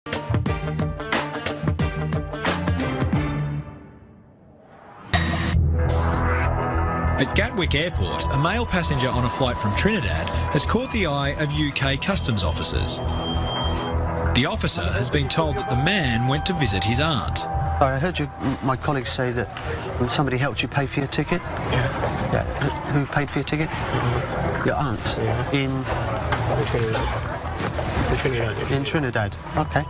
At Gatwick Airport, a male passenger on a flight from Trinidad has caught the eye of UK customs officers. The officer has been told that the man went to visit his aunt. I heard my colleagues say that somebody helped you pay for your ticket? Yeah. Yeah. Who paid for your ticket? Your aunt? Yeah. In Trinidad. In Trinidad. Okay.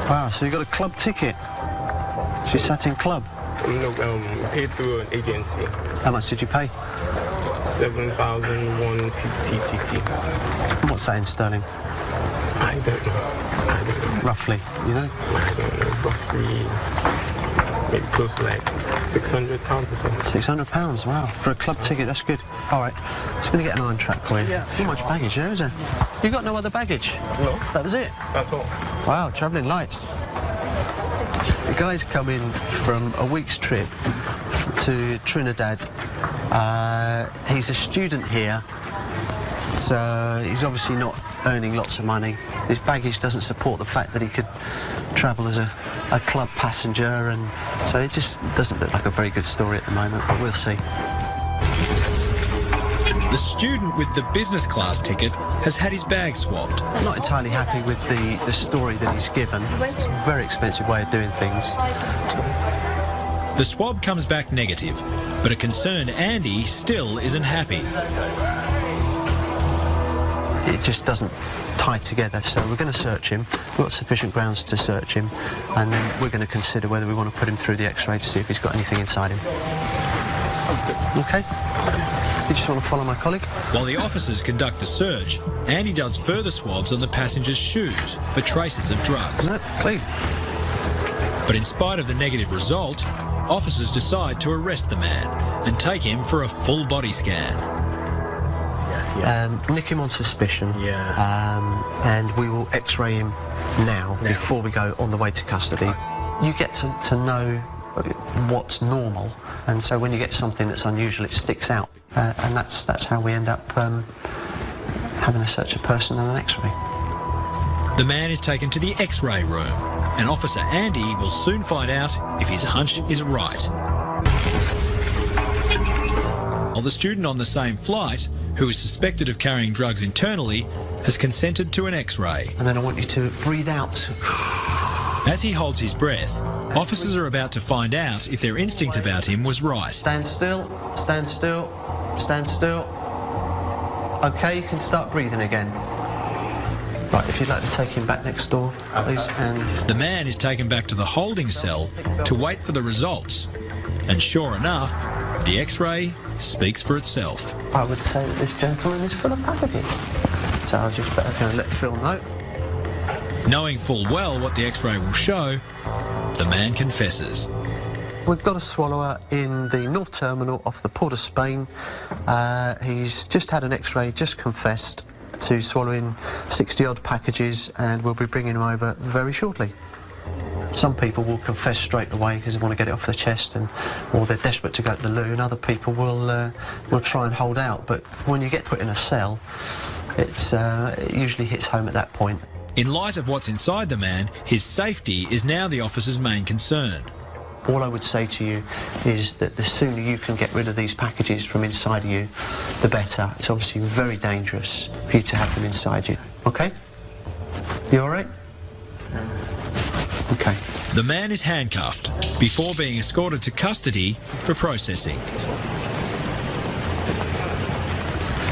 Wow, so you got a club ticket? So you sat in club? No, paid through an agency. How much did you pay? 7,150 TT. What's that in sterling? I don't know. Roughly, you know? I don't know. Roughly, maybe close to like £600 or something. £600, wow. For a club ticket, that's good. All right, just going to get an iron track for you. Yeah. Too much baggage there, is there? You got no other baggage? No. That was it? That's all. Wow, travelling light. The guy's come in from a week's trip to Trinidad. He's a student here, so he's obviously not earning lots of money. His baggage doesn't support the fact that he could travel as a club passenger, and so it just doesn't look like a very good story at the moment, but we'll see. The student with the business class ticket has had his bag swabbed. I'm not entirely happy with the story that he's given. It's a very expensive way of doing things. The swab comes back negative, but a concerned Andy still isn't happy. It just doesn't tie together, so we're going to search him. We've got sufficient grounds to search him, and then we're going to consider whether we want to put him through the X-ray to see if he's got anything inside him. Okay? You just want to follow my colleague? While the officers conduct the search, Andy does further swabs on the passenger's shoes for traces of drugs. No, clean. But in spite of the negative result, officers decide to arrest the man and take him for a full body scan. Nick him on suspicion, and we will X-ray him now before we go on the way to custody. You get to know what's normal, and so when you get something that's unusual, it sticks out, and that's how we end up having to search a person on an X-ray. The man is taken to the X-ray room, and Officer Andy will soon find out if his hunch is right. While the student on the same flight, who is suspected of carrying drugs internally, has consented to an X-ray. And then I want you to breathe out. As he holds his breath, officers are about to find out if their instinct about him was right. Stand still, stand still, stand still. Okay, you can start breathing again. Right, if you'd like to take him back next door, please, and... The man is taken back to the holding cell to wait for the results. And sure enough, the X-ray speaks for itself. I would say that this gentleman is full of packages. So I'll just better go and let Phil know. Knowing full well what the X-ray will show, the man confesses. We've got a swallower in the North Terminal off the Port of Spain. He's just had an X-ray, just confessed to swallowing 60-odd packages, and we'll be bringing him over very shortly. Some people will confess straight away because they want to get it off their chest, or they're desperate to go to the loo, and other people will try and hold out. But when you get put in a cell, it usually hits home at that point. In light of what's inside the man, his safety is now the officer's main concern. All I would say to you is that the sooner you can get rid of these packages from inside of you, the better. It's obviously very dangerous for you to have them inside you. Okay? You all right? Okay. The man is handcuffed before being escorted to custody for processing.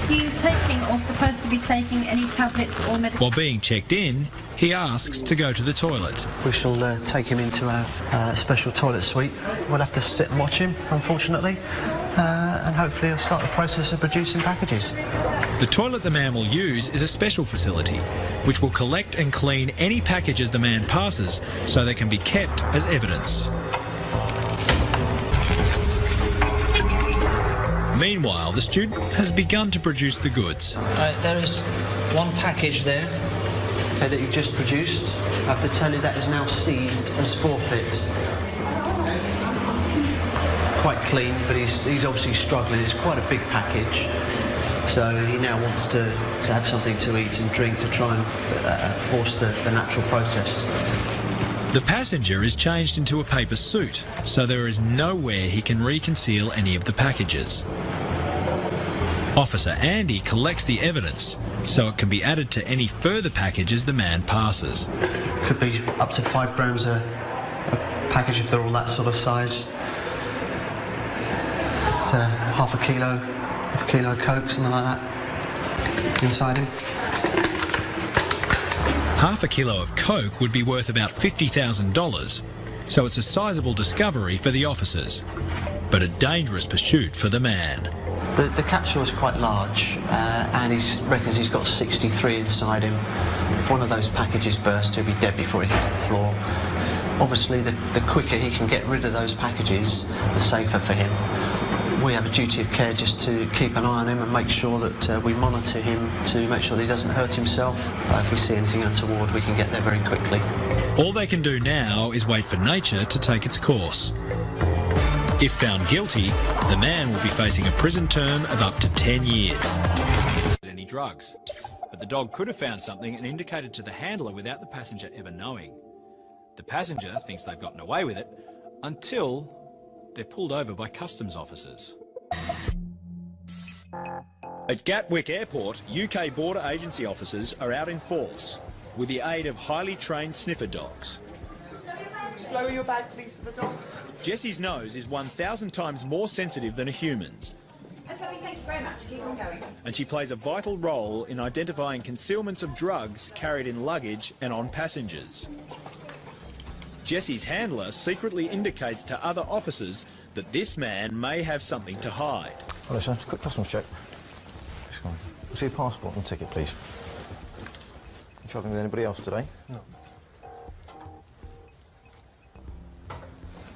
Are you taking or supposed to be taking any tablets or medication? While being checked in, he asks to go to the toilet. We shall take him into our special toilet suite. We'll have to sit and watch him, unfortunately, and hopefully he'll start the process of producing packages. The toilet the man will use is a special facility, which will collect and clean any packages the man passes so they can be kept as evidence. Meanwhile, the student has begun to produce the goods. There is one package there that you just produced. I have to tell you that is now seized as forfeit. Quite clean, but he's obviously struggling. It's quite a big package. So he now wants to have something to eat and drink to try and force the natural process. The passenger is changed into a paper suit, so there is nowhere he can reconceal any of the packages. Officer Andy collects the evidence so it can be added to any further packages the man passes. Could be up to 5 grams a package if they're all that sort of size. It's half a kilo Coke, something like that, inside him. Half a kilo of Coke would be worth about $50,000, so it's a sizable discovery for the officers, but a dangerous pursuit for the man. The capsule is quite large, and he reckons he's got 63 inside him. If one of those packages burst, he'll be dead before he hits the floor. Obviously, the quicker he can get rid of those packages, the safer for him. We have a duty of care just to keep an eye on him and make sure that we monitor him to make sure that he doesn't hurt himself. If we see anything untoward, we can get there very quickly. All they can do now is wait for nature to take its course. If found guilty, the man will be facing a prison term of up to 10 years. Any drugs, but the dog could have found something and indicated to the handler without the passenger ever knowing. The passenger thinks they've gotten away with it until they're pulled over by customs officers. At Gatwick Airport, UK border agency officers are out in force with the aid of highly trained sniffer dogs. Just lower your bag, please, for the dog. Jessie's nose is 1,000 times more sensitive than a human's. That's lovely, thank you very much. Keep on going. And she plays a vital role in identifying concealments of drugs carried in luggage and on passengers. Jessie's handler secretly indicates to other officers that this man may have something to hide. Hello, sir. Just a quick customs check. Just go on. We'll see your passport and ticket, please. You travelling with anybody else today? No.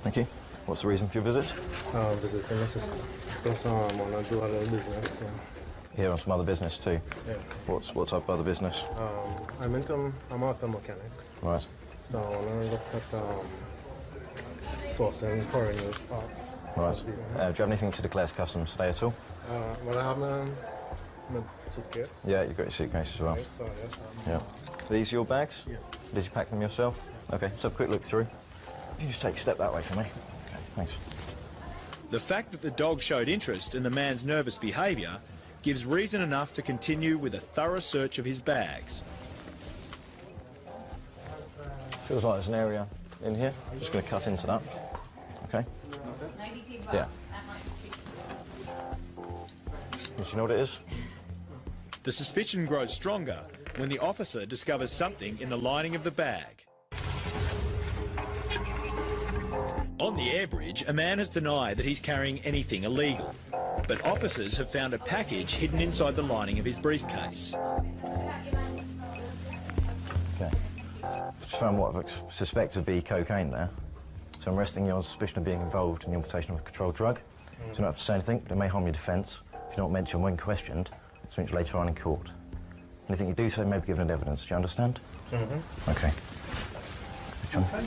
Thank you. What's the reason for your visit? Visiting my sister. So I want to do a little business. Here on some other business too? Yeah. What type of other business? I'm an auto mechanic. Right. So I want to look at sourcing foreign use parts. Right. Do you have anything to declare to customs today at all? Well, I have my suitcase. Yeah, you've got your suitcase as well. Right, so yes, Yeah. Are these your bags? Yeah. Did you pack them yourself? Okay, let's have a quick look through. You just take a step that way for me. Okay, thanks. The fact that the dog showed interest in the man's nervous behaviour gives reason enough to continue with a thorough search of his bags. Feels like there's an area in here. I'm just going to cut into that. Okay? Yeah. Do you know what it is? The suspicion grows stronger when the officer discovers something in the lining of the bag. On the air bridge, a man has denied that he's carrying anything illegal, but officers have found a package hidden inside the lining of his briefcase. Okay. Just found what I suspect to be cocaine there. So I'm arresting you on suspicion of being involved in the importation of a controlled drug. So you don't have to say anything, but it may harm your defence. If you're not mentioned when questioned, it's mentioned later on in court. Anything you do say may be given as evidence. Do you understand? Mm-hmm. Okay. Okay.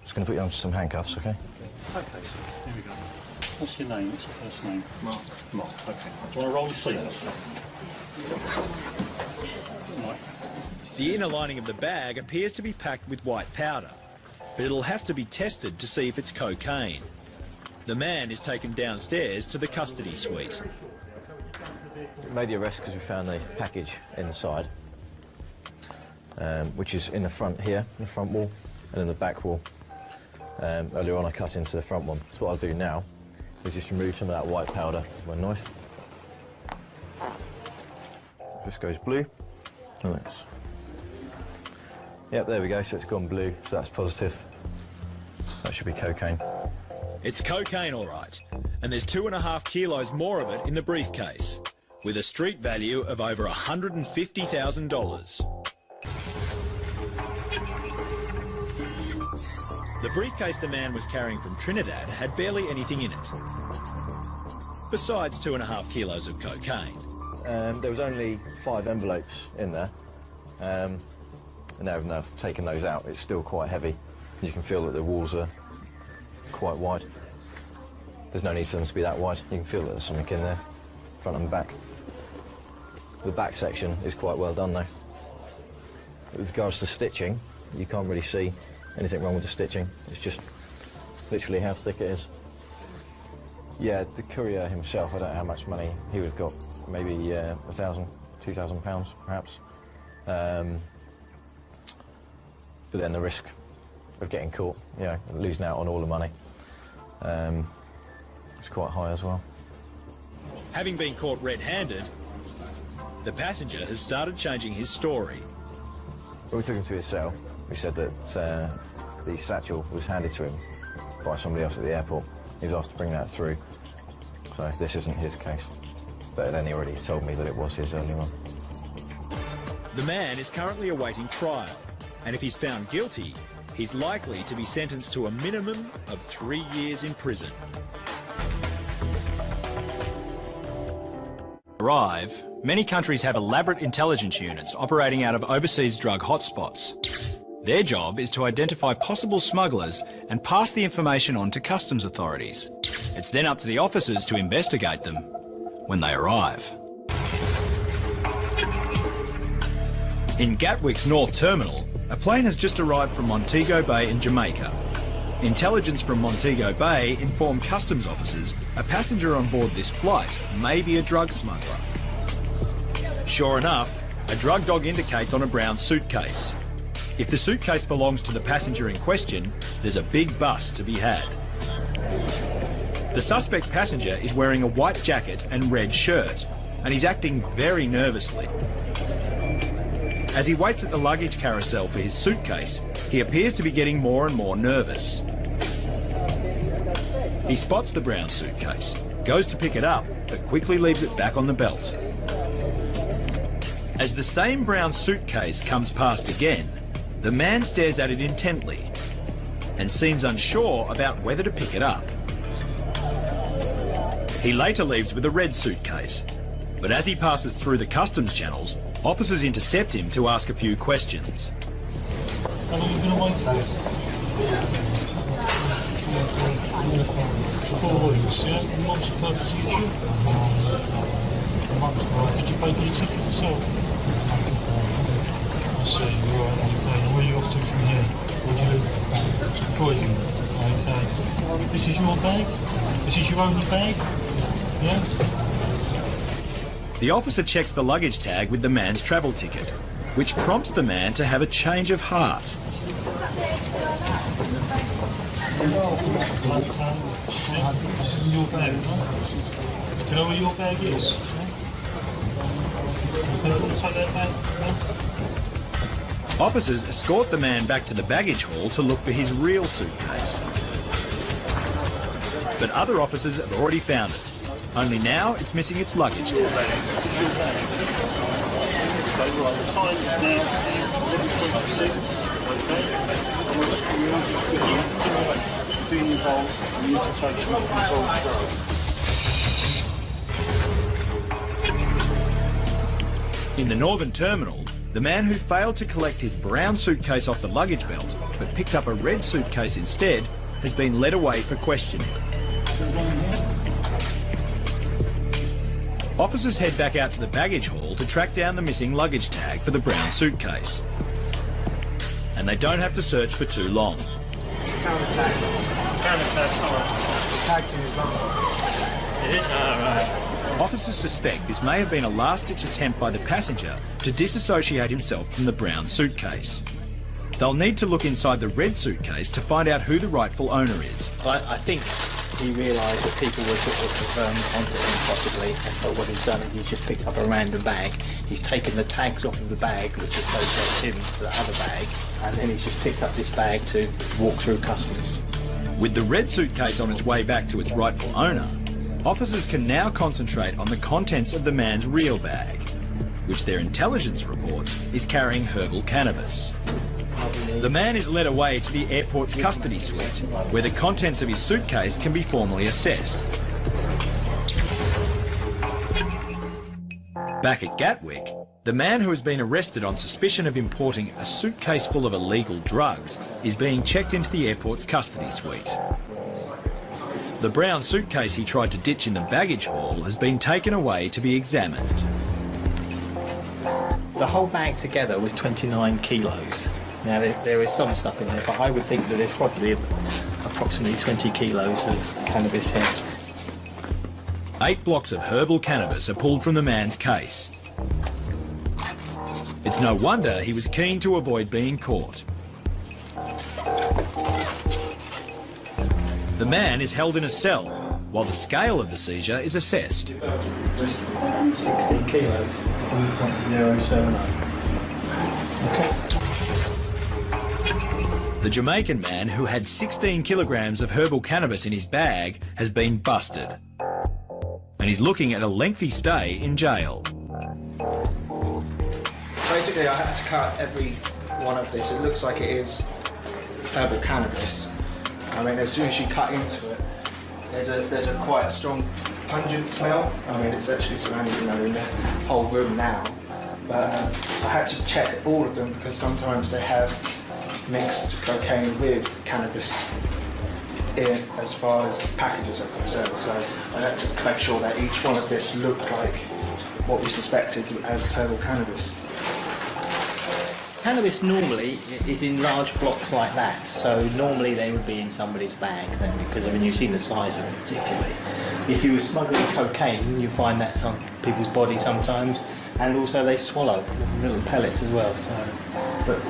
Just going to put you on some handcuffs, okay? Okay, here we go. What's your name? What's your first name? Mark. Mark, okay. Do you want to roll your sleeves up? Right. The inner lining of the bag appears to be packed with white powder, but it'll have to be tested to see if it's cocaine. The man is taken downstairs to the custody suite. We made the arrest because we found a package inside, which is in the front here, in the front wall, and in the back wall. Earlier on I cut into the front one. So what I'll do now is just remove some of that white powder with my knife. This goes blue. And that's... Yep, there we go, so it's gone blue, so that's positive. That should be cocaine. It's cocaine, all right, and there's 2.5 kilos more of it in the briefcase, with a street value of over $150,000. The briefcase the man was carrying from Trinidad had barely anything in it, besides 2.5 kilos of cocaine. There was only 5 envelopes in there, and now I've taken those out, it's still quite heavy. You can feel that the walls are quite wide. There's no need for them to be that wide. You can feel that there's something in there, front and back. The back section is quite well done though. With regards to stitching, you can't really see anything wrong with the stitching. It's just literally how thick it is. Yeah, the courier himself, I don't know how much money he would have got. Maybe £1,000, £2,000 perhaps. But then the risk of getting caught, you know, losing out on all the money, it's quite high as well. Having been caught red-handed, the passenger has started changing his story. When we took him to his cell, we said that the satchel was handed to him by somebody else at the airport. He was asked to bring that through, so this isn't his case. But then he already told me that it was his earlier on. The man is currently awaiting trial, and if he's found guilty, he's likely to be sentenced to a minimum of 3 years in prison. Arrive, many countries have elaborate intelligence units operating out of overseas drug hotspots. Their job is to identify possible smugglers and pass the information on to customs authorities. It's then up to the officers to investigate them when they arrive. In Gatwick's North Terminal, a plane has just arrived from Montego Bay in Jamaica. Intelligence from Montego Bay informed customs officers a passenger on board this flight may be a drug smuggler. Sure enough, a drug dog indicates on a brown suitcase. If the suitcase belongs to the passenger in question, there's a big bust to be had. The suspect passenger is wearing a white jacket and red shirt, and he's acting very nervously. As he waits at the luggage carousel for his suitcase, he appears to be getting more and more nervous. He spots the brown suitcase, goes to pick it up, but quickly leaves it back on the belt. As the same brown suitcase comes past again, the man stares at it intently and seems unsure about whether to pick it up. He later leaves with a red suitcase, but as he passes through the customs channels, officers intercept him to ask a few questions. How long have you been away for this? 4 weeks, yeah? And what's the purpose of your trip? Did you pay for your ticket yourself? I see, right, okay. And where are you off to from here? Croydon. Okay. This is your bag? This is your only bag? Yeah? The officer checks the luggage tag with the man's travel ticket, which prompts the man to have a change of heart. This is your bag, right? Do you know where your bag is? Take that bag? Officers escort the man back to the baggage hall to look for his real suitcase. But other officers have already found it. Only now it's missing its luggage tag. In the Northern Terminal, the man who failed to collect his brown suitcase off the luggage belt but picked up a red suitcase instead has been led away for questioning. Officers head back out to the baggage hall to track down the missing luggage tag for the brown suitcase. And they don't have to search for too long. Officers suspect this may have been a last-ditch attempt by the passenger to disassociate himself from the brown suitcase. They'll need to look inside the red suitcase to find out who the rightful owner is. I think he realised that people were sort of onto him possibly, and so what he's done is he's just picked up a random bag. He's taken the tags off of the bag which associates him to the other bag, and then he's just picked up this bag to walk through customs. With the red suitcase on its way back to its rightful owner, officers can now concentrate on the contents of the man's real bag, which their intelligence reports is carrying herbal cannabis. The man is led away to the airport's custody suite, where the contents of his suitcase can be formally assessed. Back at Gatwick, the man who has been arrested on suspicion of importing a suitcase full of illegal drugs is being checked into the airport's custody suite. The brown suitcase he tried to ditch in the baggage hall has been taken away to be examined. The whole bag together was 29 kilos. Now there is some stuff in there, but I would think that there's probably approximately 20 kilos of cannabis here. 8 blocks of herbal cannabis are pulled from the man's case. It's no wonder he was keen to avoid being caught. The man is held in a cell, while the scale of the seizure is assessed. 16 kilos, 16.070. Okay. The Jamaican man who had 16 kilograms of herbal cannabis in his bag has been busted. And he's looking at a lengthy stay in jail. Basically, I had to cut every one of this. It looks like it is herbal cannabis. I mean, as soon as you cut into it, there's a quite a strong pungent smell. I mean, it's actually surrounded, you know, in the whole room now. But I had to check all of them because sometimes they have mixed cocaine with cannabis in as far as packages are concerned. So I had to make sure that each one of this looked like what we suspected as herbal cannabis. Cannabis normally is in large blocks like that, so normally they would be in somebody's bag, because I mean you've seen the size of them particularly. If you were smuggling cocaine, you find that some people's bodies sometimes, and also they swallow little pellets as well. So, but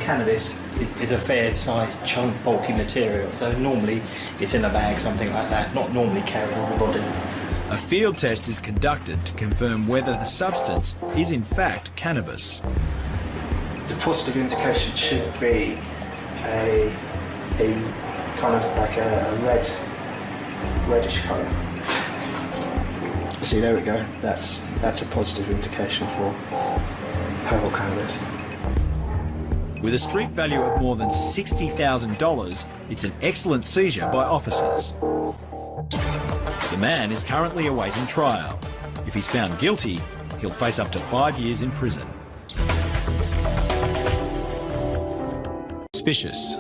cannabis is a fair sized chunk, bulky material, so normally it's in a bag, something like that, not normally carried on the body. A field test is conducted to confirm whether the substance is in fact cannabis. The positive indication should be a kind of like a reddish colour. See, there we go. That's a positive indication for herbal cannabis. With a street value of more than $60,000, it's an excellent seizure by officers. The man is currently awaiting trial. If he's found guilty, he'll face up to 5 years in prison. Suspicious.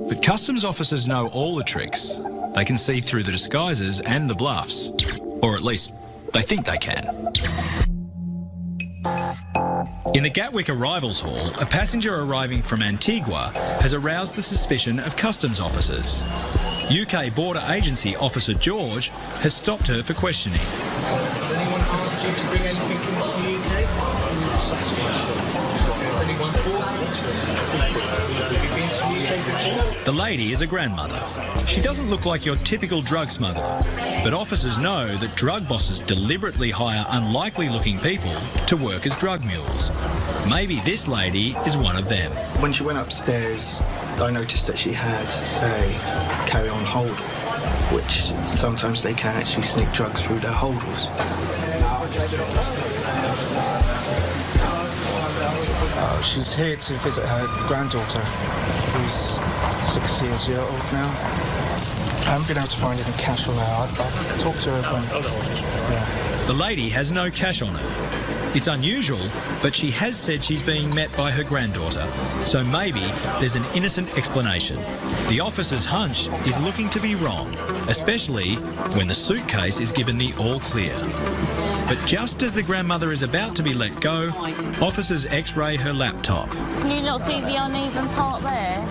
But customs officers know all the tricks. They can see through the disguises and the bluffs. Or at least, they think they can. In the Gatwick arrivals hall, a passenger arriving from Antigua has aroused the suspicion of customs officers. UK Border Agency Officer George has stopped her for questioning. Has anyone asked you to bring anything into the UK? Has anyone forced you to? Have you been to the UK before? The lady is a grandmother. She doesn't look like your typical drug smuggler, but officers know that drug bosses deliberately hire unlikely-looking people to work as drug mules. Maybe this lady is one of them. When she went upstairs, I noticed that she had a carry-on holdall, which sometimes they can actually sneak drugs through their holdalls. She's here to visit her granddaughter, who's 6 years old now. I haven't been able to find any cash on her. I'll talk to her when... Yeah. The lady has no cash on her. It's unusual, but she has said she's being met by her granddaughter, so maybe there's an innocent explanation. The officer's hunch is looking to be wrong, especially when the suitcase is given the all clear. But just as the grandmother is about to be let go, officers x-ray her laptop. Can you not see the uneven part there?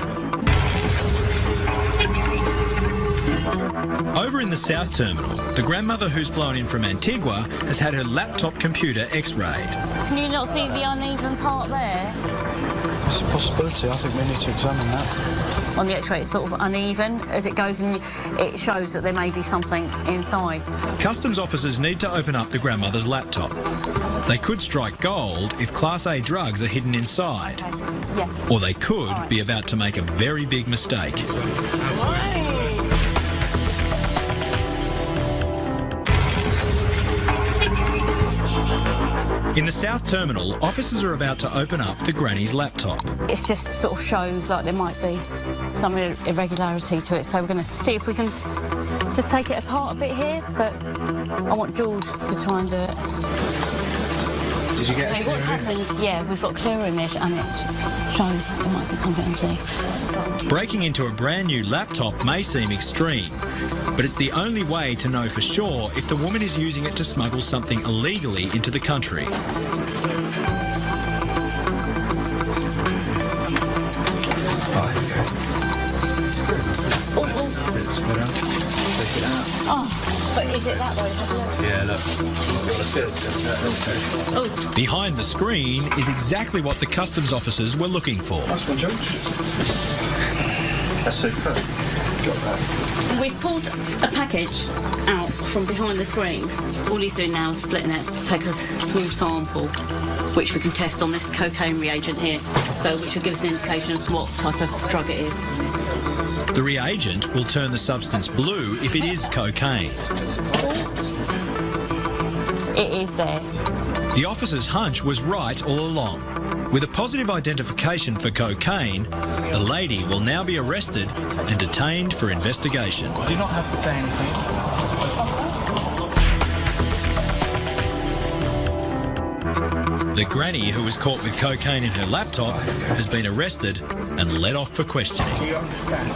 Over in the South Terminal, the grandmother who's flown in from Antigua has had her laptop computer x-rayed. Can you not see the uneven part there? It's a possibility. I think we need to examine that. On the x-ray it's sort of uneven. As it goes in, it shows that there may be something inside. Customs officers need to open up the grandmother's laptop. They could strike gold if Class A drugs are hidden inside. Yeah. Or they could be about to make a very big mistake. In the South Terminal, officers are about to open up the granny's laptop. It just sort of shows like there might be some irregularity to it, so we're going to see if we can just take it apart a bit here, but I want George to try and do it. Did you get okay, what's happened? Yeah, we've got clear image and it shows there might be something underneath. Breaking into a brand new laptop may seem extreme, but it's the only way to know for sure if the woman is using it to smuggle something illegally into the country. Behind the screen is exactly what the customs officers were looking for. Nice one, George. That's superb. Got that. We've pulled a package out from behind the screen. All he's doing now is splitting it to take a small sample, which we can test on this cocaine reagent here, so which will give us an indication as to what type of drug it is. The reagent will turn the substance blue if it is cocaine. It is there. The officer's hunch was right all along. With a positive identification for cocaine, the lady will now be arrested and detained for investigation. You do not have to say anything. The granny who was caught with cocaine in her laptop has been arrested and led off for questioning. Do you understand?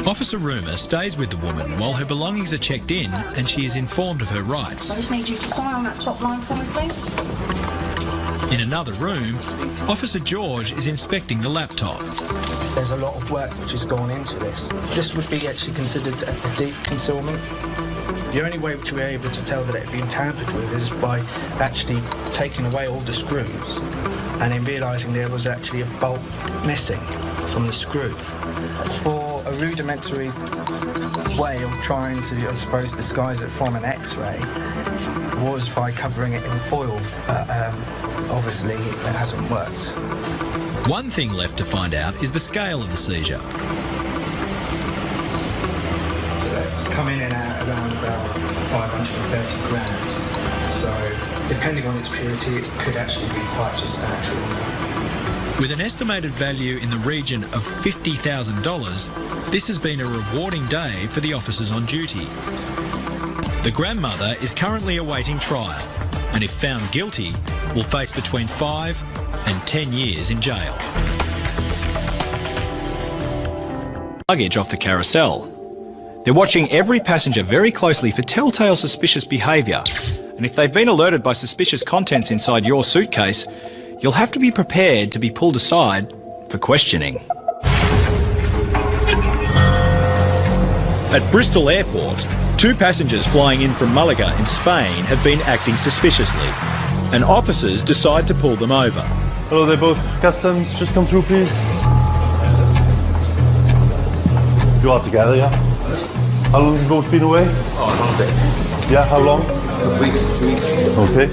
Officer Rumour stays with the woman while her belongings are checked in and she is informed of her rights. I just need you to sign on that top line for me, please. In another room, Officer George is inspecting the laptop. There's a lot of work which has gone into this. This would be actually considered a deep concealment. The only way which we're able to tell that it had been tampered with is by actually taking away all the screws and then realising there was actually a bolt missing from the screw. For a rudimentary way of trying to, I suppose, disguise it from an X-ray was by covering it in foil. Obviously, it hasn't worked. One thing left to find out is the scale of the seizure. So that's coming in at around about 530 grams. So, depending on its purity, it could actually be quite substantial. With an estimated value in the region of $50,000, this has been a rewarding day for the officers on duty. The grandmother is currently awaiting trial, and if found guilty, will face between 5 and 10 years in jail. Luggage off the carousel. They're watching every passenger very closely for telltale suspicious behaviour, and if they've been alerted by suspicious contents inside your suitcase, you'll have to be prepared to be pulled aside for questioning. At Bristol Airport, 2 passengers flying in from Malaga in Spain have been acting suspiciously, and officers decide to pull them over. Hello, they're both customs. Just come through, please. You are together, yeah? How long have you both been away? Oh, a holiday. Yeah, how long? Weeks, 2 weeks. Okay.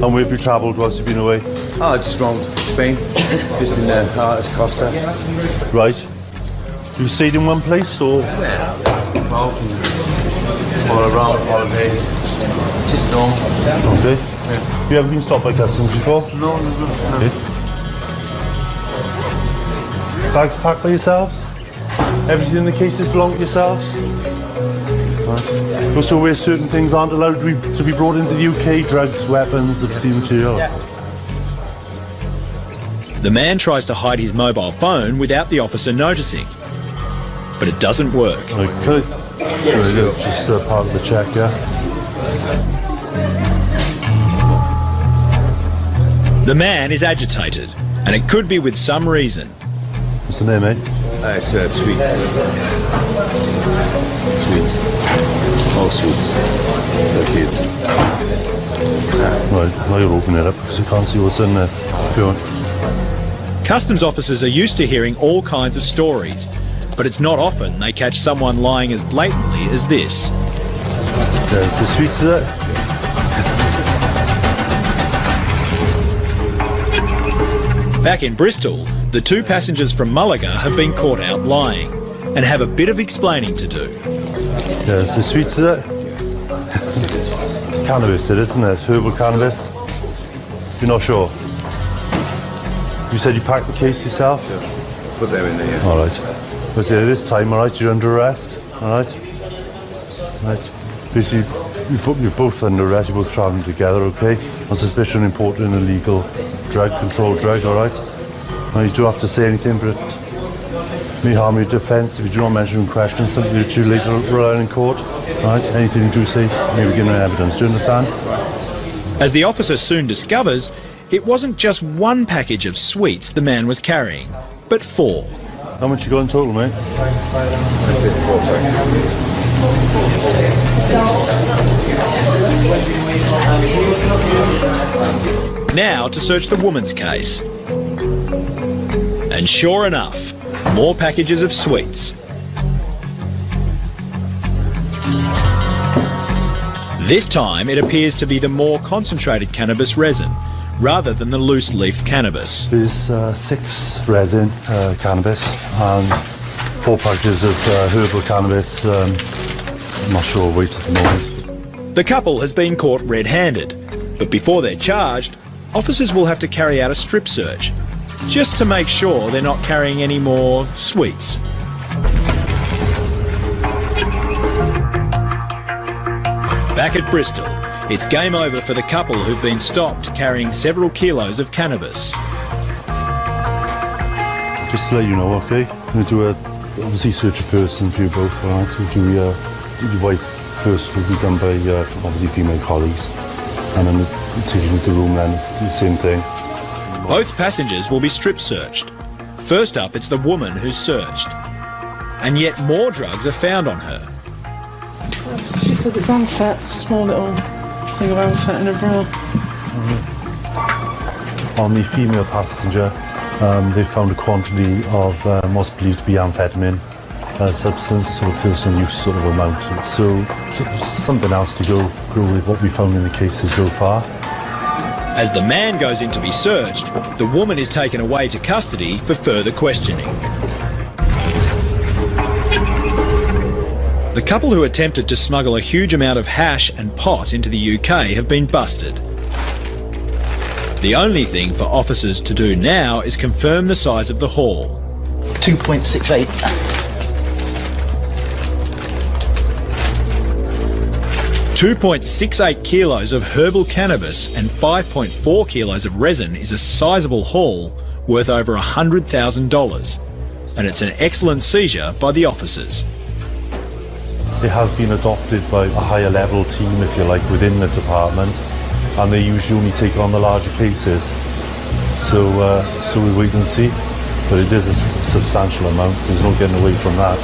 And where have you travelled whilst you've been away? Oh, just round Spain, just in the Artis Costa. Right. You stayed in one place, or? Yeah. Well, all around holidays. Just normal. Okay. Yeah. You ever been stopped by customs before? No. Okay. Bags packed by yourselves? Everything in the cases belong to yourselves? Right. So where certain things aren't allowed to be brought into the UK, drugs, weapons, obscene material. The man tries to hide his mobile phone without the officer noticing, but it doesn't work. Okay. Sure. Just part of the check, yeah? The man is agitated, and it could be with some reason. What's the name, mate? It's sweets. Sweets. All sweets. For kids. Right, now you're opening it up because I can't see what's in there. Go on. Customs officers are used to hearing all kinds of stories, but it's not often they catch someone lying as blatantly as this. Yeah, so sweets, is it? Back in Bristol, the 2 passengers from Malaga have been caught out lying and have a bit of explaining to do. Yeah, so sweets, is it? It's cannabis, isn't it? Herbal cannabis. You're not sure? You said you packed the case yourself? Yeah. Put them in there, yeah. All right. But see, this time, all right, you're under arrest, all right? Right. Basically, you're both under arrest, you're both travelling together, okay? On suspicion of importing an illegal drug, controlled drug, all right? Now, you don't have to say anything, but it may harm your defence if you do not mention in question something that you later rely on in court, all right? Anything you do say may be given evidence, do you understand? As the officer soon discovers, it wasn't just 1 package of sweets the man was carrying, but 4. How much you got in total, mate? I said 4 packages. Now to search the woman's case. And sure enough, more packages of sweets. This time it appears to be the more concentrated cannabis resin, rather than the loose-leafed cannabis. There's 6 resin cannabis and 4 packages of herbal cannabis. I'm not sure weight at the moment. The couple has been caught red-handed, but before they're charged, officers will have to carry out a strip search, just to make sure they're not carrying any more sweets. Back at Bristol, it's game over for the couple who've been stopped carrying several kilos of cannabis. Just to let you know, okay? I'm going to do obviously search a person for you both, alright? We'll do your wife first will be done by obviously female colleagues, and then we'll take you into the room then, do the same thing. Both passengers will be strip searched. First up, it's the woman who's searched. And yet more drugs are found on her. She said it's unfit, a small little thing of unfit in her bra. On the female passenger, they found a quantity of what's believed to be amphetamine substance, sort of personal use sort of amount. So something else to go with what we found in the cases so far. As the man goes in to be searched, the woman is taken away to custody for further questioning. The couple who attempted to smuggle a huge amount of hash and pot into the UK have been busted. The only thing for officers to do now is confirm the size of the haul. 2.68. 2.68 kilos of herbal cannabis and 5.4 kilos of resin is a sizable haul worth over $100,000, and it's an excellent seizure by the officers. It has been adopted by a higher level team, if you like, within the department, and they usually only take on the larger cases. So we wait and see, but it is a substantial amount. There's no getting away from that.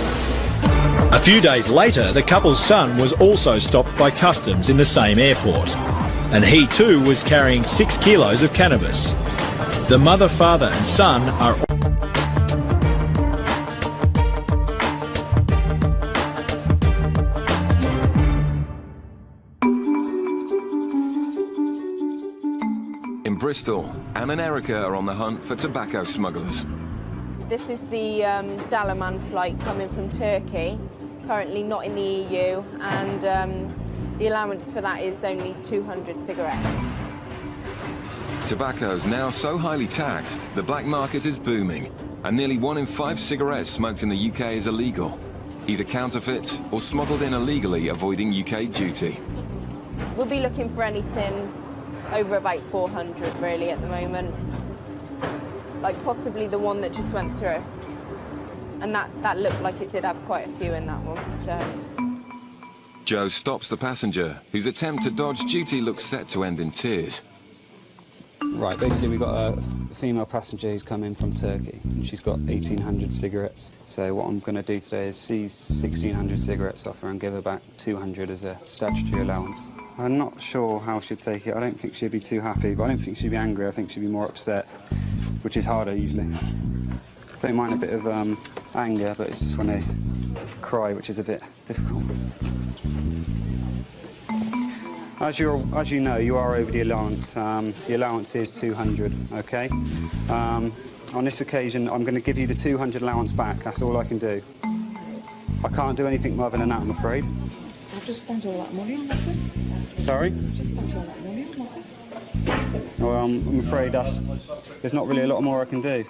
A few days later, the couple's son was also stopped by customs in the same airport, and he too was carrying 6 kilos of cannabis. The mother, father and son are in Bristol. Anne and Erica are on the hunt for tobacco smugglers. This is the Dalaman flight coming from Turkey, currently not in the EU, and the allowance for that is only 200 cigarettes. Tobacco's now so highly taxed, the black market is booming, and nearly 1 in 5 cigarettes smoked in the UK is illegal, either counterfeit or smuggled in illegally, avoiding UK duty. We'll be looking for anything over about 400 really at the moment. Like possibly the one that just went through. And that looked like it did have quite a few in that one, so. Joe stops the passenger, whose attempt to dodge duty looks set to end in tears. Right, basically we've got a female passenger who's come in from Turkey, and she's got 1,800 cigarettes. So what I'm going to do today is seize 1,600 cigarettes off her and give her back 200 as a statutory allowance. I'm not sure how she'd take it. I don't think she'd be too happy, but I don't think she'd be angry. I think she'd be more upset, which is harder usually. Don't mind a bit of anger, but it's just when they cry, which is a bit difficult. As you know, you are over the allowance. The allowance is 200, okay? On this occasion, I'm going to give you the 200 allowance back. That's all I can do. I can't do anything more than that, I'm afraid. So I've just spent all that money on nothing. Sorry? I've just spent all that money on nothing. Well, I'm afraid there's not really a lot more I can do.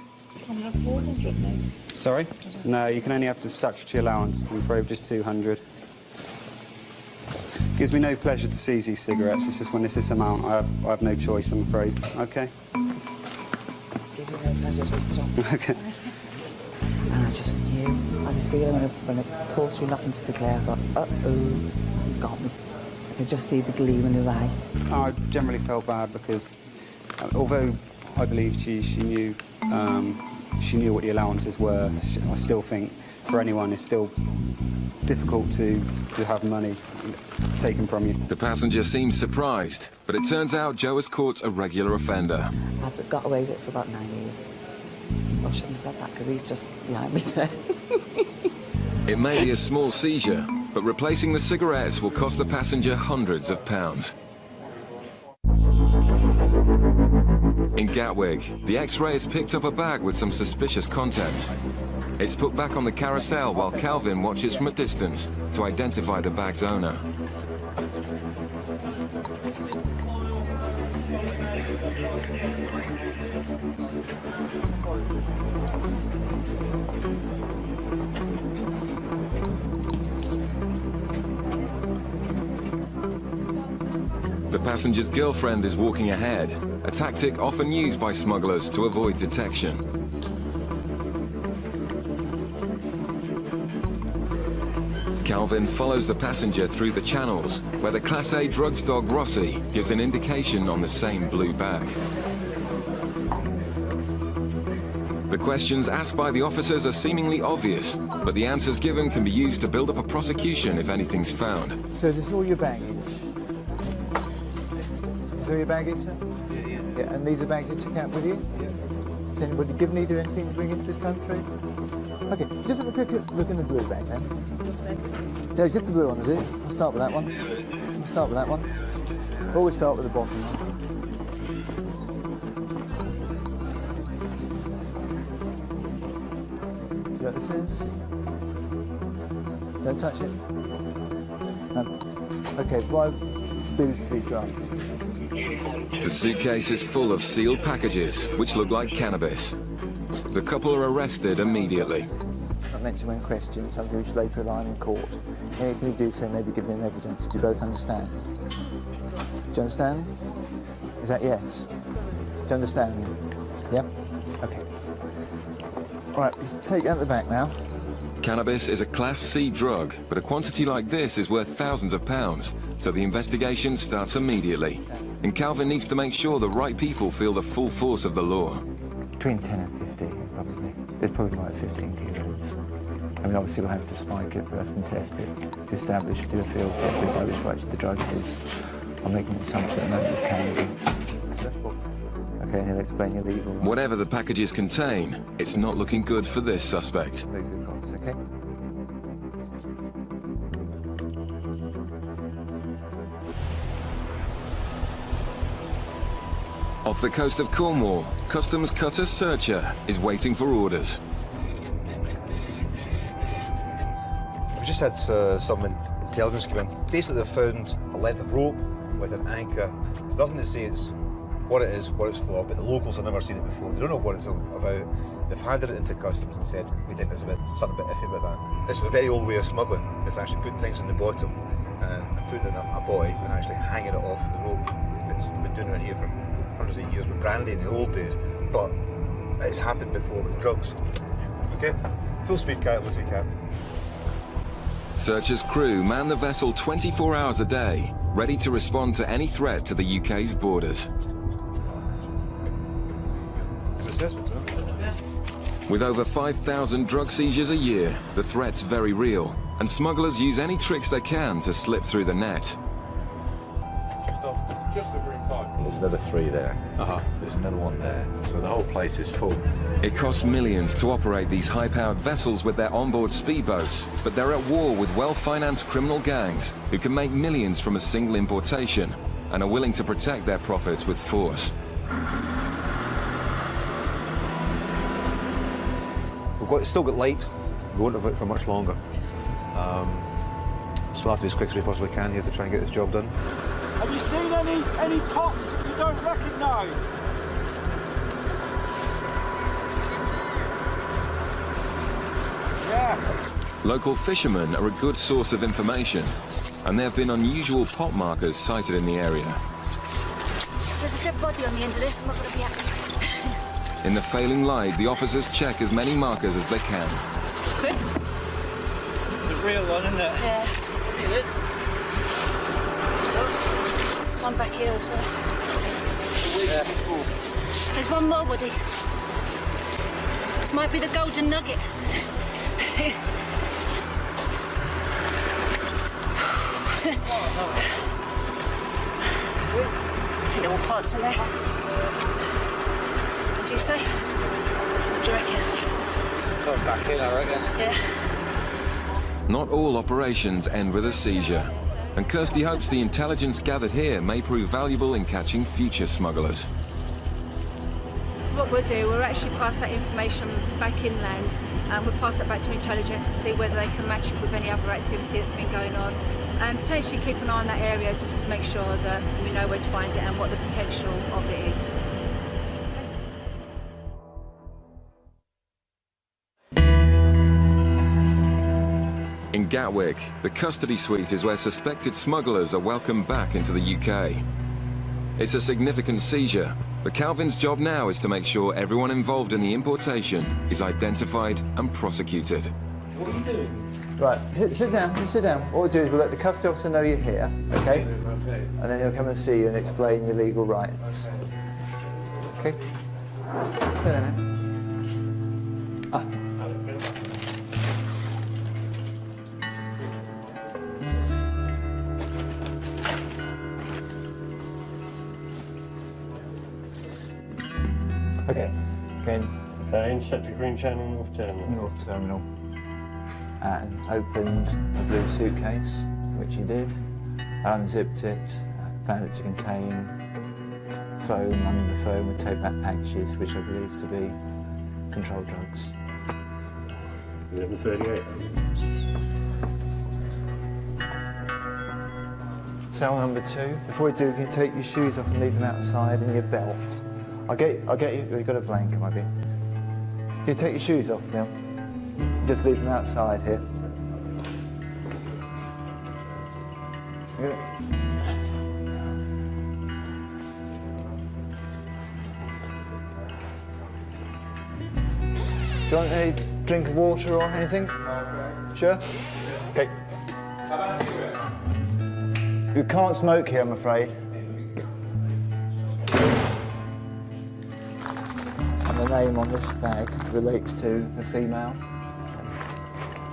Can I have 400 now? Sorry? No, you can only have the statutory allowance. I'm afraid just 200. Gives me no pleasure to seize these cigarettes. It's just when it's this amount, I have no choice, I'm afraid. Okay? Give you no pleasure to stop. Okay. And I just knew. I had a feeling when it pulled through nothing to declare, I thought, uh-oh, he's got me. I could just see the gleam in his eye. I generally felt bad because although I believe she knew what the allowances were. I still think for anyone it's still difficult to have money taken from you. The passenger seems surprised, but it turns out Joe has caught a regular offender. I've got away with it for about 9 years. I shouldn't have said that because he's just behind me there. It may be a small seizure, but replacing the cigarettes will cost the passenger hundreds of pounds. In Gatwick, the X-ray has picked up a bag with some suspicious contents. It's put back on the carousel while Calvin watches from a distance to identify the bag's owner. The passenger's girlfriend is walking ahead, a tactic often used by smugglers to avoid detection. Calvin follows the passenger through the channels, where the Class A drugs dog Rossi gives an indication on the same blue bag. The questions asked by the officers are seemingly obvious, but the answers given can be used to build up a prosecution if anything's found. So this is all your baggage? Is all your baggage, sir? Yeah, and these are bags you took out with you? Yeah. Has anybody given either anything to bring into this country? Okay, just have a quick look in the blue bag then. Yeah, just the blue one, is it? I'll start with that one. I'll start with that one. Always start with the bottom one. Do you know what this is? Don't touch it. No. Okay, fly booze to be drunk. The suitcase is full of sealed packages, which look like cannabis. The couple are arrested immediately. Not meant to win questions, something which later rely on in court. Anything you do so may be given in evidence. Do you both understand? Do you understand? Is that yes? Do you understand? Yeah? Okay. All right, let's take it out the back now. Cannabis is a Class C drug, but a quantity like this is worth thousands of pounds, so the investigation starts immediately. And Calvin needs to make sure the right people feel the full force of the law. Between 10 and 15, probably. There's probably like 15 kilos. I mean, obviously we'll have to spike it first and test it, to establish, do a field test to establish what actually the drug is. I'm making an assumption at the moment it's cannabis. Okay, and he'll explain your legal rights. Whatever the packages contain, it's not looking good for this suspect. Okay? Off the coast of Cornwall, customs cutter Searcher is waiting for orders. We just had some intelligence come in. Basically, they've found a length of rope with an anchor. There's nothing to say it's what it is, what it's for, but the locals have never seen it before. They don't know what it's about. They've handed it into customs and said, we think there's something a bit iffy about that. This is a very old way of smuggling. It's actually putting things in the bottom and putting in a buoy and actually hanging it off the rope. They've been doing it here for hundreds of years with brandy in the old days, but it's happened before with drugs. Okay? Full speed carry as we can. Searcher's crew man the vessel 24 hours a day, ready to respond to any threat to the UK's borders. With over 5,000 drug seizures a year, the threat's very real, and smugglers use any tricks they can to slip through the net. Just the green pipe. There's another 3 there. There's another 1 there. So the whole place is full. It costs millions to operate these high-powered vessels with their onboard speedboats, but they're at war with well-financed criminal gangs who can make millions from a single importation and are willing to protect their profits with force. It's still got light. We won't have it for much longer. So we'll have to be as quick as we possibly can here to try and get this job done. Have you seen any pots that you don't recognise? Yeah. Local fishermen are a good source of information, and there have been unusual pot markers sighted in the area. If there's a dead body on the end of this, I'm not going to be happy. In the failing light, the officers check as many markers as they can. Chris? It's a real one, isn't it? Yeah. Look. One back here as well. There's one more body. This might be the golden nugget. A few little parts in there. What did you say? What do you reckon? Got back in, I reckon. Yeah. Not all operations end with a seizure, and Kirsty hopes the intelligence gathered here may prove valuable in catching future smugglers. So what we'll do, we'll actually pass that information back inland, and we'll pass that back to intelligence to see whether they can match it with any other activity that's been going on, and potentially keep an eye on that area just to make sure that we know where to find it and what the potential of it is. In Gatwick, the custody suite is where suspected smugglers are welcomed back into the UK. It's a significant seizure, but Calvin's job now is to make sure everyone involved in the importation is identified and prosecuted. What are you doing? Right, sit down, just sit down. What we'll do is we'll let the custody officer know you're here, okay? And then he'll come and see you and explain your legal rights. Okay? Sit there now. Ah. Okay. Again. Intercepted Green Channel, North Terminal. North Terminal. And opened a blue suitcase, which he did. Unzipped it, found it to contain foam. Under the foam would take back packages, which I believe to be controlled drugs. 11:38. Cell number 2. Before you do, you can take your shoes off and leave them outside and your belt. I'll get you. You've got a blanket, maybe. You take your shoes off now. Just leave them outside here. Good. Do you want any drink of water or anything? Sure? Okay. How about a cigarette? You can't smoke here, I'm afraid. And the name on this bag relates to a female.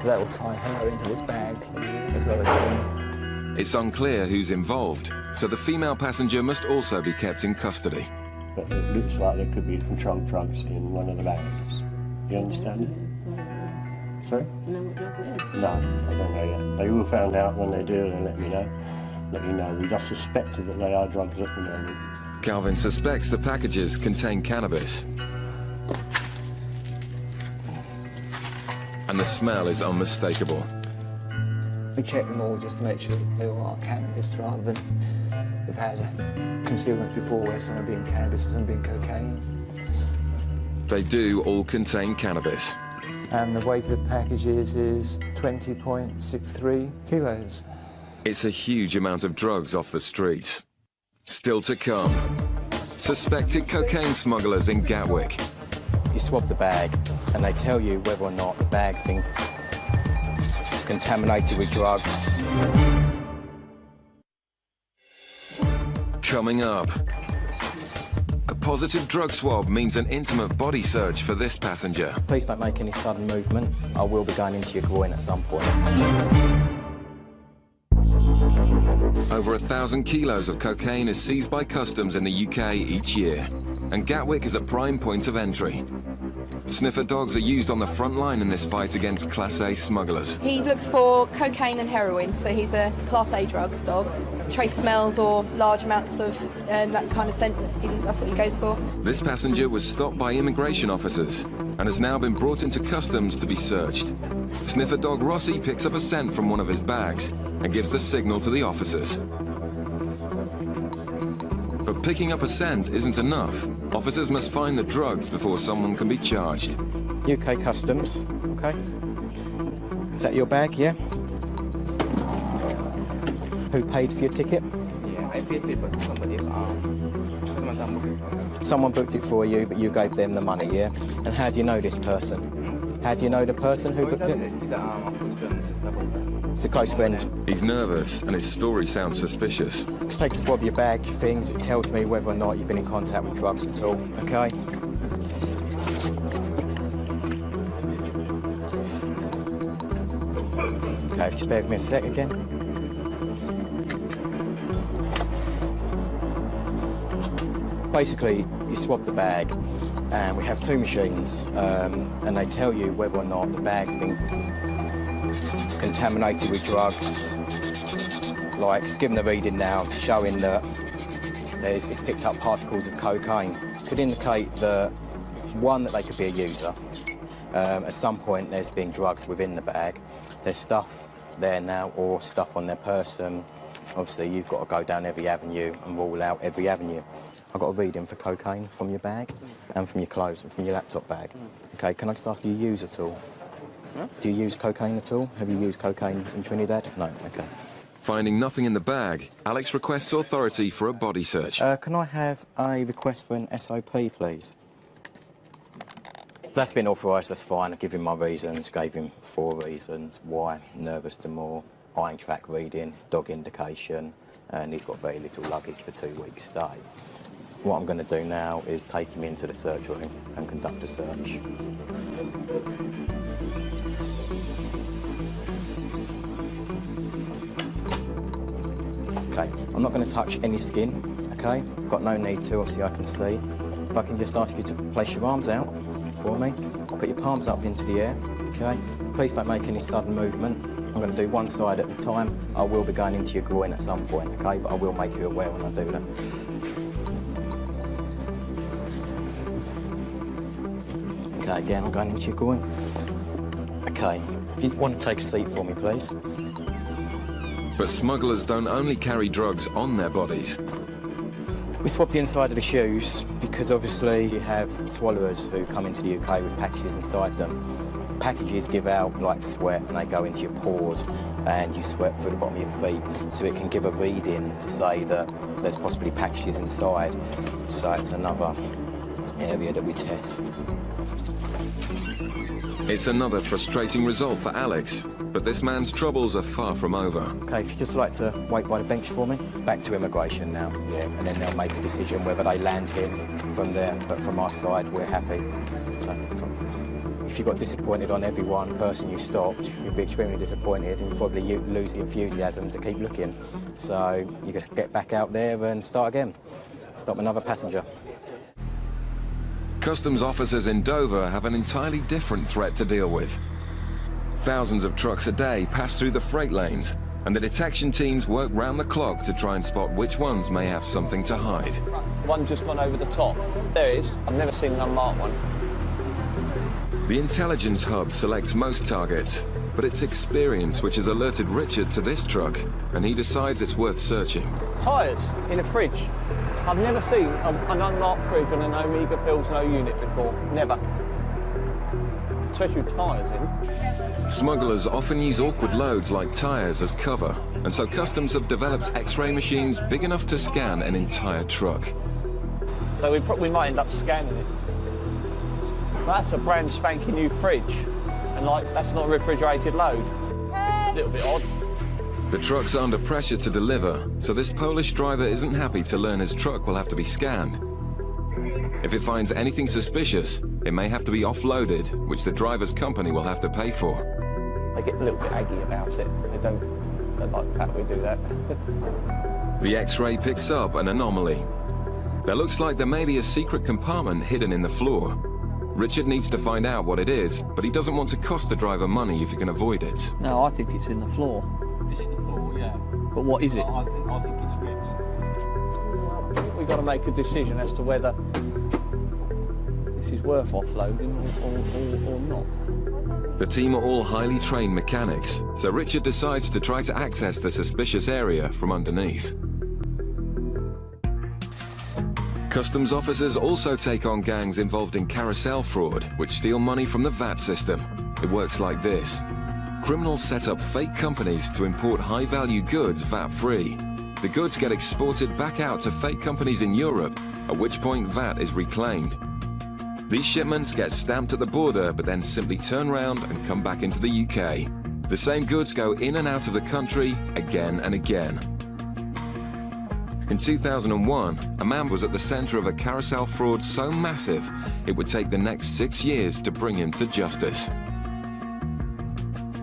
That will tie her into this bag as well as him. It's unclear who's involved, so the female passenger must also be kept in custody. But it looks like there could be controlled drugs in one of the bags. Do you understand it? Sorry? Do you know what drug it is? No, I don't know yet. They will find out when they do, they'll let me know. Let you know. We just suspected that they are drugs at the moment. Calvin suspects the packages contain cannabis. And the smell is unmistakable. We check them all just to make sure that they all are cannabis rather than we've had concealments before where some are being cannabis and some being cocaine. They do all contain cannabis. And the weight of the packages is 20.63 kilos. It's a huge amount of drugs off the streets. Still to come. Suspected cocaine smugglers in Gatwick. You swab the bag and they tell you whether or not the bag's been contaminated with drugs. Coming up. A positive drug swab means an intimate body search for this passenger. Please don't make any sudden movement. I will be going into your groin at some point. Over 1,000 kilos of cocaine is seized by customs in the UK each year, and Gatwick is a prime point of entry. Sniffer dogs are used on the front line in this fight against Class A smugglers. He looks for cocaine and heroin, so he's a Class A drugs dog. Trace smells or large amounts of that kind of scent, that's what he goes for. This passenger was stopped by immigration officers and has now been brought into customs to be searched. Sniffer dog Rossi picks up a scent from one of his bags and gives the signal to the officers. But picking up a scent isn't enough. Officers must find the drugs before someone can be charged. UK Customs, okay. Is that your bag, yeah? Who paid for your ticket? Yeah, I paid it, but somebody Someone booked it for you, but you gave them the money, yeah? And how do you know this person? How do you know the person who booked it? It's a close friend. He's nervous and his story sounds suspicious. Just take a swab of your bag, your things. It tells me whether or not you've been in contact with drugs at all, okay? Okay, if you just bear with me a sec again. Basically, you swab the bag, and we have two machines, and they tell you whether or not the bag's been contaminated with drugs. Like, it's given a reading now, showing that it's picked up particles of cocaine. Could indicate that, one, that they could be a user. At some point, there's been drugs within the bag. There's stuff there now, or stuff on their person. Obviously, you've got to go down every avenue and rule out every avenue. I've got a reading for cocaine from your bag and from your clothes and from your laptop bag. Okay, can I just ask, do you use at all? Huh? Do you use cocaine at all? Have you used cocaine in Trinidad? No, okay. Finding nothing in the bag, Alex requests authority for a body search. Can I have a request for an SOP, please? If that's been authorised, that's fine. I give him my reasons, gave him 4 reasons. Why? Nervous demur, eyeing track reading, dog indication, and he's got very little luggage for 2 weeks' stay. What I'm going to do now is take him into the search room and conduct a search. Okay, I'm not going to touch any skin, okay? Got no need to, obviously I can see. If I can just ask you to place your arms out for me. Put your palms up into the air, okay? Please don't make any sudden movement. I'm going to do one side at a time. I will be going into your groin at some point, okay? But I will make you aware when I do that. Okay, again, I'm going into your groin. Okay, if you want to take a seat for me, please. But smugglers don't only carry drugs on their bodies. We swab the inside of the shoes because obviously you have swallowers who come into the UK with packages inside them. Packages give out like sweat and they go into your pores and you sweat through the bottom of your feet. So it can give a reading to say that there's possibly packages inside. So it's another area that we test. It's another frustrating result for Alex, but this man's troubles are far from over. Okay, if you'd just like to wait by the bench for me. Back to immigration now, yeah, and then they'll make a decision whether they land him from there, but from our side, we're happy. So, if you got disappointed on every one person you stopped, you'd be extremely disappointed and you'd probably lose the enthusiasm to keep looking. So you just get back out there and start again. Stop another passenger. Customs officers in Dover have an entirely different threat to deal with. Thousands of trucks a day pass through the freight lanes, and the detection teams work round the clock to try and spot which ones may have something to hide. One just gone over the top. There it is. I've never seen an unmarked one. The intelligence hub selects most targets, but it's experience which has alerted Richard to this truck, and he decides it's worth searching. Tyres in a fridge. I've never seen an unmarked fridge on an Omega Pills No unit before. Never. Especially with tyres in. Smugglers often use awkward loads like tyres as cover, and so customs have developed X-ray machines big enough to scan an entire truck. So we might end up scanning it. That's a brand spanking new fridge, and like that's not a refrigerated load. A little bit odd. The truck's under pressure to deliver, so this Polish driver isn't happy to learn his truck will have to be scanned. If it finds anything suspicious, it may have to be offloaded, which the driver's company will have to pay for. They get a little bit aggy about it. They don't like the fact we do that. The X-ray picks up an anomaly. There looks like there may be a secret compartment hidden in the floor. Richard needs to find out what it is, but he doesn't want to cost the driver money if he can avoid it. No, I think it's in the floor. Is it the floor? Yeah. But what is it? I think it's ribs. We've got to make a decision as to whether this is worth offloading or not. The team are all highly trained mechanics, so Richard decides to try to access the suspicious area from underneath. Customs officers also take on gangs involved in carousel fraud, which steal money from the VAT system. It works like this. Criminals set up fake companies to import high-value goods VAT-free. The goods get exported back out to fake companies in Europe, at which point VAT is reclaimed. These shipments get stamped at the border, but then simply turn round and come back into the UK. The same goods go in and out of the country again and again. In 2001, a man was at the centre of a carousel fraud so massive, it would take the next 6 years to bring him to justice.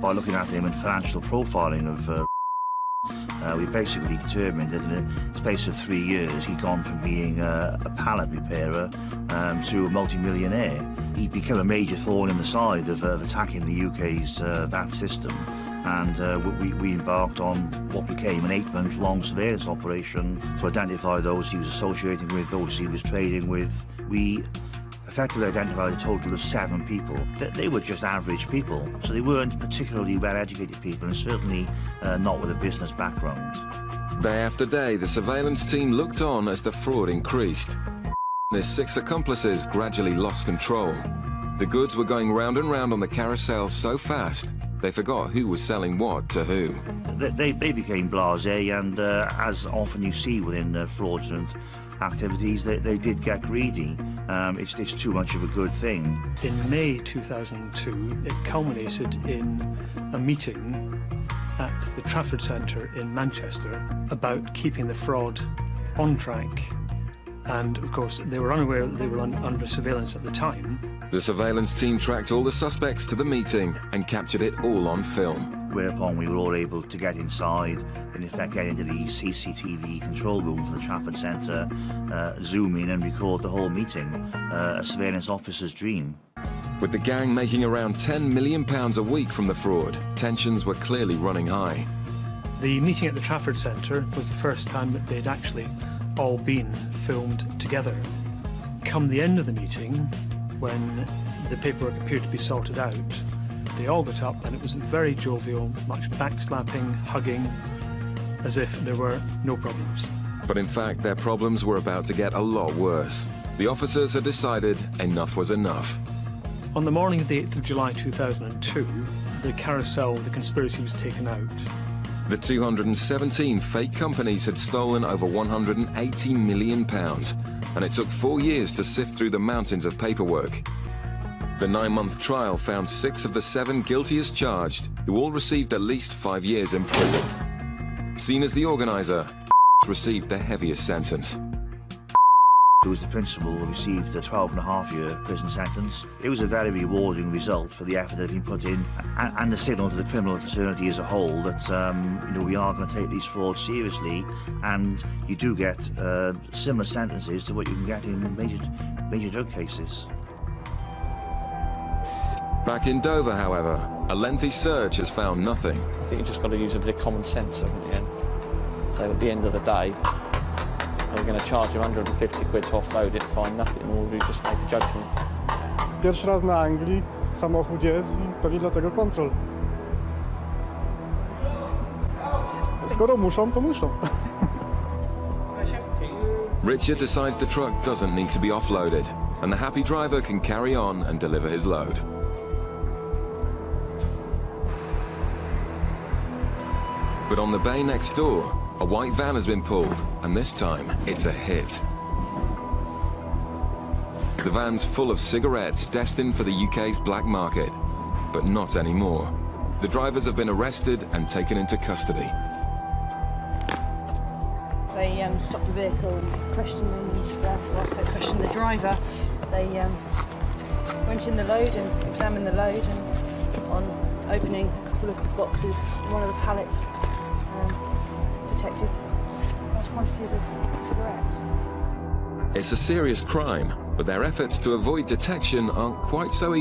By looking at him and financial profiling of we basically determined that in a space of 3 years he'd gone from being a pallet repairer to a multi-millionaire. He'd become a major thorn in the side of attacking the UK's VAT system, and we embarked on what became an 8-month-long surveillance operation to identify those he was associating with, those he was trading with. We effectively identified a total of 7 people. They were just average people, so they weren't particularly well-educated people, and certainly not with a business background. Day after day, the surveillance team looked on as the fraud increased. His 6 accomplices gradually lost control. The goods were going round and round on the carousel so fast, they forgot who was selling what to who. They became blasé, and as often you see within fraudulent activities, they did get greedy. It's too much of a good thing. In May 2002, it culminated in a meeting at the Trafford Centre in Manchester about keeping the fraud on track. And of course, they were unaware that they were under surveillance at the time. The surveillance team tracked all the suspects to the meeting and captured it all on film. Whereupon we were all able to get inside, in effect get into the CCTV control room for the Trafford Centre, zoom in and record the whole meeting, a surveillance officer's dream. With the gang making around £10 million a week from the fraud, tensions were clearly running high. The meeting at the Trafford Centre was the first time that they'd actually all been filmed together. Come the end of the meeting, when the paperwork appeared to be sorted out, they all got up and it was very jovial, much backslapping, hugging, as if there were no problems. But in fact, their problems were about to get a lot worse. The officers had decided enough was enough. On the morning of the 8th of July 2002, the carousel, the conspiracy was taken out. The 217 fake companies had stolen over £180 million, and it took 4 years to sift through the mountains of paperwork. The 9-month trial found 6 of the 7 guilty as charged, who all received at least 5 years in prison. Seen as the organiser, received the heaviest sentence. Who was the principal, received a 12.5-year prison sentence. It was a very rewarding result for the effort that had been put in, and the signal to the criminal fraternity as a whole that we are going to take these frauds seriously, and you do get similar sentences to what you can get in major drug cases. Back in Dover, however, a lengthy search has found nothing. I think you've just got to use a bit of common sense, haven't you? So at the end of the day, we're going to charge you 150 quid to offload it, find nothing, or we just make a judgment. Pierwszy raz na Anglii samochód jest i pewnie dlatego kontrol. Skoro muszą, to muszą. Richard decides the truck doesn't need to be offloaded, and the happy driver can carry on and deliver his load. But on the bay next door, a white van has been pulled, and this time it's a hit. The van's full of cigarettes destined for the UK's black market, but not anymore. The drivers have been arrested and taken into custody. They stopped the vehicle and questioned them, and whilst they questioned the driver, they went in the load and examined the load, and on opening a couple of the boxes in one of the pallets, detected large quantities of cigarettes. It's a serious crime, but their efforts to avoid detection aren't quite so easy.